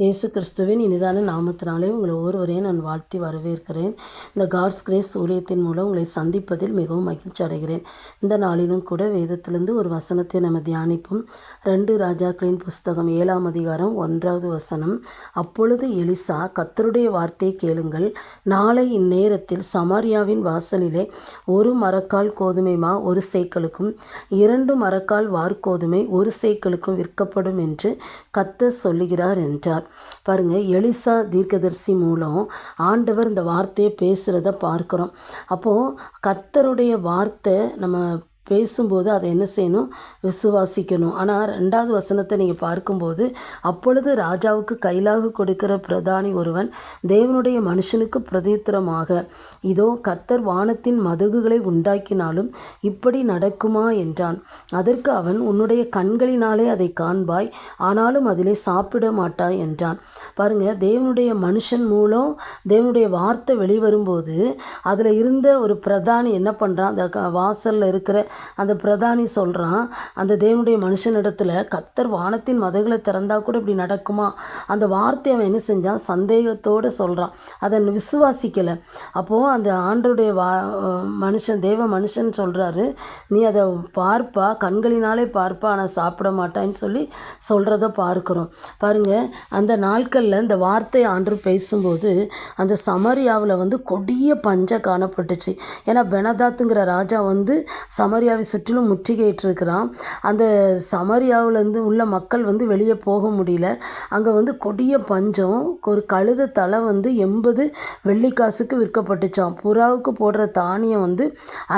இயேசு கிறிஸ்துவின் இனிதான நாமத்தினாலே உங்களை ஒவ்வொருவரையும் நான் வாழ்த்தி வரவேற்கிறேன். இந்த காட்ஸ் கிரேஸ் ஊழியத்தின் மூலம் உங்களை சந்திப்பதில் மிகவும் மகிழ்ச்சி அடைகிறேன். இந்த நாளிலும் கூட வேதத்திலிருந்து ஒரு வசனத்தை நம்ம தியானிப்போம். 2 ராஜாக்களின் புஸ்தகம் 7ஆம் அதிகாரம் 1வது வசனம். அப்பொழுது எலிசா, கர்த்தருடைய வார்த்தையை கேளுங்கள், நாளை இந்நேரத்தில் சமாரியாவின் வாசலிலே 1 மரக்கால் கோதுமை மா 1 சேக்கலுக்கும் 2 மரக்கால் வார்கோதுமை 1 சேக்கலுக்கும் விற்கப்படும் என்று கர்த்தர் சொல்லுகிறார் என்றார். பாருங்க, எலிசா தீர்க்கதரிசி மூலம் ஆண்டவர் இந்த வார்த்தையை பேசுகிறத பார்க்குறோம். அப்போது கர்த்தருடைய வார்த்தை நம்ம பேசும்போது அதை என்ன செய்யணும்? விசுவாசிக்கணும். ஆனால் 2வது வசனத்தை நீங்கள் பார்க்கும்போது, அப்பொழுது ராஜாவுக்கு கைலாகு கொடுக்கிற பிரதானி ஒருவன் தேவனுடைய மனுஷனுக்கு பிரதியுத்தரமாக, இதோ கர்த்தர் வானத்தின் மதகுகளை உண்டாக்கினாலும் இப்படி நடக்குமா என்றான். அதற்கு அவன், உன்னுடைய கண்களினாலே அதை காண்பாய், ஆனாலும் அதிலே சாப்பிட மாட்டாய் என்றான். பாருங்க, தேவனுடைய மனுஷன் மூலம் தேவனுடைய வார்த்தை வெளிவரும்போது அதில் இருந்த ஒரு பிரதானி என்ன பண்ணுறான்? அந்த வாசலில் இருக்கிற அந்த பிரதானி சொல்கிறான், அந்த தேவனுடைய மனுஷனிடத்தில், கர்த்தர் வானத்தின் மதகுகளை திறந்தா கூட இப்படி நடக்குமா? அந்த வார்த்தையை அவன் என்ன செஞ்சான்? சந்தேகத்தோடு சொல்கிறான், அதை விசுவாசிக்கலை. அப்போது அந்த ஆண்டருடைய மனுஷன், தேவ மனுஷன் சொல்கிறாரு, நீ அதை பார்ப்பா, கண்களினாலே பார்ப்பா, ஆனால் சாப்பிட மாட்டான்னு சொல்லி சொல்கிறத பார்க்குறோம். பாருங்கள், அந்த நாட்களில் இந்த வார்த்தை ஆண்டு பேசும்போது அந்த சமரியாவில் கொடிய பஞ்சம் காணப்பட்டுச்சு. ஏன்னா பெனதாத்துங்கிற ராஜா சமரியாவை சுற்றிலும் முற்றுகையிட்டிருக்கிறான். அந்த சமரியாவிலேருந்து உள்ள மக்கள் வெளியே போக முடியல. அங்கே கொடிய பஞ்சம். ஒரு கழுத தலை 80 வெள்ளிக்காசுக்கு விற்கப்பட்டுச்சான். புறாவுக்கு போடுற தானியம்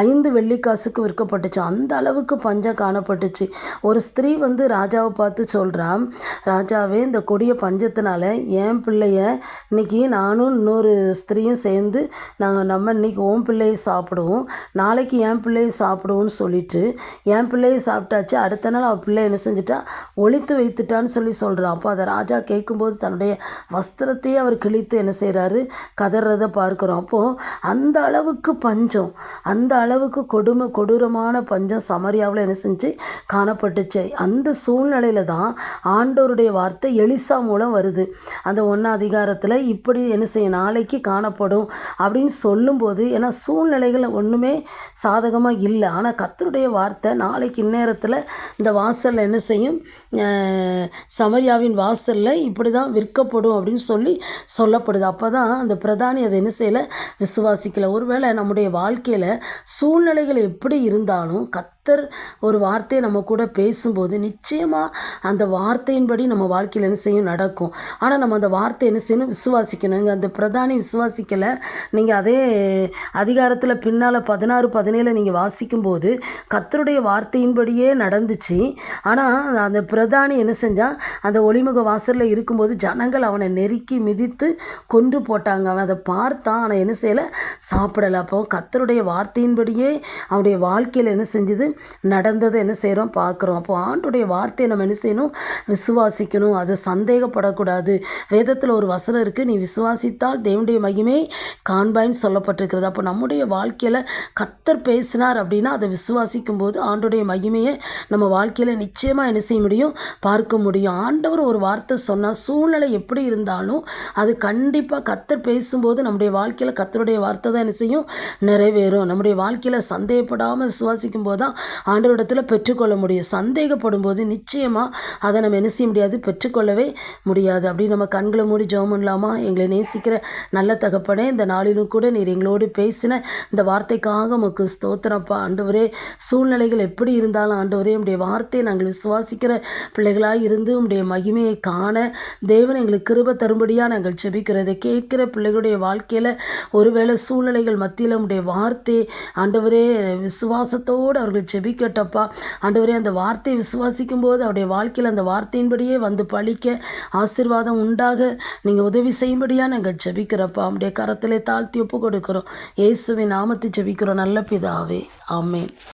5 வெள்ளிக்காசுக்கு விற்கப்பட்டுச்சான். அந்த அளவுக்கு பஞ்சம் காணப்பட்டுச்சு. ஒரு ஸ்திரீ ராஜாவை பார்த்து சொல்கிறான், ராஜாவே, இந்த கொடிய பஞ்சத்தினால என் பிள்ளைய இன்னைக்கு நானும் இன்னொரு ஸ்திரீயும் சேர்ந்து நம்ம இன்னைக்கு உன் பிள்ளையை சாப்பிடுவோம், நாளைக்கு என் பிள்ளையை சாப்பிடுவோம்னு சொல்லிட்டு என் பிள்ளையை சாப்பிட்டாச்சு, அடுத்த நாள் அவள் பிள்ளை என்ன செஞ்சிட்டா? ஒளித்து வைத்துட்டான்னு சொல்கிறான். அப்போ அதை ராஜா கேட்கும்போது தன்னுடைய வஸ்திரத்தையே அவர் கிழித்து என்ன செய்கிறாரு? கதறதை பார்க்குறோம். அப்போது அந்த அளவுக்கு பஞ்சம், அந்த அளவுக்கு கொடூரமான பஞ்சம் சமரியாவில் என்ன செஞ்சு காணப்பட்டுச்சு. அந்த சூழ்நிலையில் தான் ஆண்டவருடைய வார்த்தை எலிசா மூலம் வருது. அந்த 1 அதிகாரத்தில் இப்படி என்ன செய்யும்? நாளைக்கு காணப்படும் அப்படின்னு சொல்லும்போது, ஏன்னா சூழ்நிலைகள் ஒன்றுமே சாதகமாக இல்லை. ஆனால் கர்த்தருடைய வார்த்தை நாளைக்கு இந்நேரத்தில் இந்த வாசலில் என்ன செய்யும்? சமரியாவின் வாசலில் இப்படி தான் விற்கப்படும் அப்படின்னு சொல்லப்படுது. அப்போ தான் அந்த பிரதானி அதை என்ன செய்யலை? விசுவாசிக்கலை. ஒருவேளை நம்முடைய வாழ்க்கையில் சூழ்நிலைகள் எப்படி இருந்தாலும் கர்த்தர் ஒரு வார்த்தையை நம்ம கூட பேசும்போது நிச்சயமாக அந்த வார்த்தையின்படி நம்ம வாழ்க்கையில் என்ன செய்யும்? நடக்கும். ஆனால் நம்ம அந்த வார்த்தை என்ன செய்யணும்? விசுவாசிக்கணும். இங்கே அந்த பிரதானி விசுவாசிக்கலை. நீங்கள் அதே அதிகாரத்தில் பின்னால் 16, 17 நீங்கள் வாசிக்கும்போது கர்த்தருடைய வார்த்தையின்படியே நடந்துச்சு. ஆனால் அந்த பிரதானி என்ன செஞ்சான்? அந்த ஒளிமுக வாசலில் இருக்கும்போது ஜனங்கள் அவனை நெருக்கி மிதித்து கொன்று போட்டாங்க. அவன் அதை பார்த்தான், ஆனால் என்ன செய்யலை? சாப்பிடலை. அப்போ கர்த்தருடைய வார்த்தையின்படியே அவனுடைய வாழ்க்கையில் என்ன செஞ்சது? நடந்ததை என்ன செய்கிறோம்? பார்க்குறோம். அப்போ ஆண்டுடைய வார்த்தையை நம்ம என்ன செய்யணும்? விசுவாசிக்கணும். அதை சந்தேகப்படக்கூடாது. வேதத்தில் ஒரு வசனம் இருக்குது, நீ விசுவாசித்தால் தேவனுடைய மகிமை காண்பாய்ன்னு சொல்லப்பட்டிருக்கிறது. அப்போ நம்முடைய வாழ்க்கையில் கர்த்தர் பேசினார் அப்படின்னா அதை விசுவாசிக்கும் போது ஆண்டோடைய மகிமையை நம்ம வாழ்க்கையில் நிச்சயமாக என்ன செய்ய முடியும்? பார்க்க முடியும். ஆண்டவர் ஒரு வார்த்தை சொன்னால் சூழ்நிலை எப்படி இருந்தாலும் அது கண்டிப்பாக கர்த்தர் பேசும்போது நம்முடைய வாழ்க்கையில் கர்த்தருடைய வார்த்தை தான் என்ன செய்யும்? நிறைவேறும். நம்முடைய வாழ்க்கையில் சந்தேகப்படாமல் விசுவாசிக்கும் போது தான் ஆண்டவரிடத்தில் பெற்றுக்கொள்ள முடியும். சந்தேகப்படும் போது நிச்சயமாக அதை நம்ம என்ன செய்ய முடியாது? பெற்றுக்கொள்ளவே முடியாது. அப்படி நம்ம கண்களை மூடி ஜெபம் பண்ணலாமா? எங்களை நேசிக்கிற நல்ல தகப்பனே, இந்த நாளிலும் கூட நீர் எங்களோடு பேசின இந்த வார்த்தைக்காக உமக்கு ஸ்தோத்திரப்பா. ஆண்டவரே, சூழ்நிலைகள் எப்படி இருந்தாலும் ஆண்டவரே, உம்முடைய வார்த்தையை நாங்கள் விசுவாசிக்கிற பிள்ளைகளாக இருந்து உம்முடைய மகிமையை காண தேவன் எங்களுக்கு கிருபை தரும்படியாக நாங்கள் ஜெபிக்கிறதை கேட்கிற பிள்ளைகளுடைய வாழ்க்கையில் ஒருவேளை சூழ்நிலைகள் மத்தியில் உம்முடைய வார்த்தை ஆண்டவரே விசுவாசத்தோடு அவர்கள் ஜெபிக்கட்டப்பா. ஆண்டவரே, அந்த வார்த்தையை விசுவாசிக்கும் போது அவருடைய வாழ்க்கையில் அந்த வார்த்தையின்படியே பலிக்க ஆசீர்வாதம் உண்டாக நீங்கள் உதவி செய்யும்படியாக நாங்கள் ஜெபிக்கிறப்பா. உம்முடைய கரத்திலே தாழ்த்தி ஒப்பு கொடுக்கிறோம். இயேசுவின் நாமத்தை ஜெபிக்கிறோம் நல்ல பிதாவே. ஆமென்.